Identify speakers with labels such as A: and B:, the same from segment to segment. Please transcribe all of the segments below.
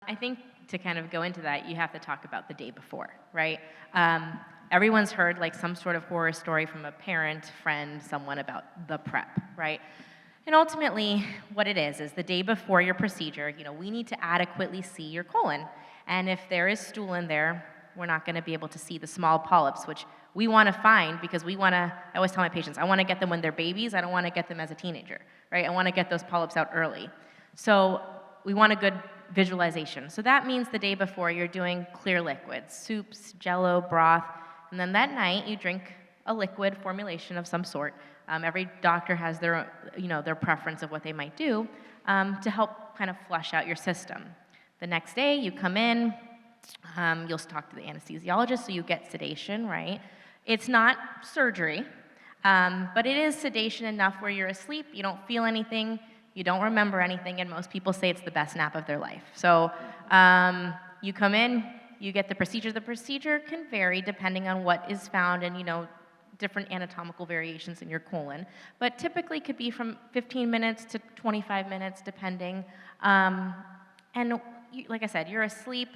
A: I think to kind of go into that, you have to talk about the day before, right? Everyone's heard like some sort of horror story from a parent, friend, someone about the prep, right? And ultimately, what it is the day before your procedure, we need to adequately see your colon. And if there is stool in there, we're not going to be able to see the small polyps, which we want to find because I always tell my patients, I want to get them when they're babies. I don't want to get them as a teenager, right? I want to get those polyps out early. So we want a good visualization. So that means the day before you're doing clear liquids, soups, jello, broth, and then that night you drink a liquid formulation of some sort. Every doctor has their preference of what they might do to help kind of flush out your system. The next day you come in, you'll talk to the anesthesiologist, so you get sedation, right? It's not surgery, but it is sedation enough where you're asleep, you don't feel anything, you don't remember anything, and most people say it's the best nap of their life. So you come in, you get the procedure. The procedure can vary depending on what is found and, different anatomical variations in your colon, but typically could be from 15 minutes to 25 minutes, depending. Like I said, you're asleep.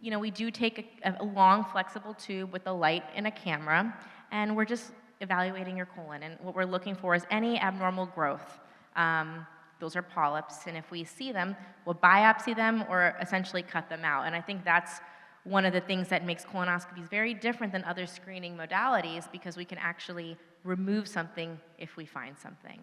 A: We do take a long, flexible tube with a light and a camera, and we're just evaluating your colon. And what we're looking for is any abnormal growth. Those are polyps, and if we see them, we'll biopsy them or essentially cut them out. And I think that's one of the things that makes colonoscopies very different than other screening modalities, because we can actually remove something if we find something.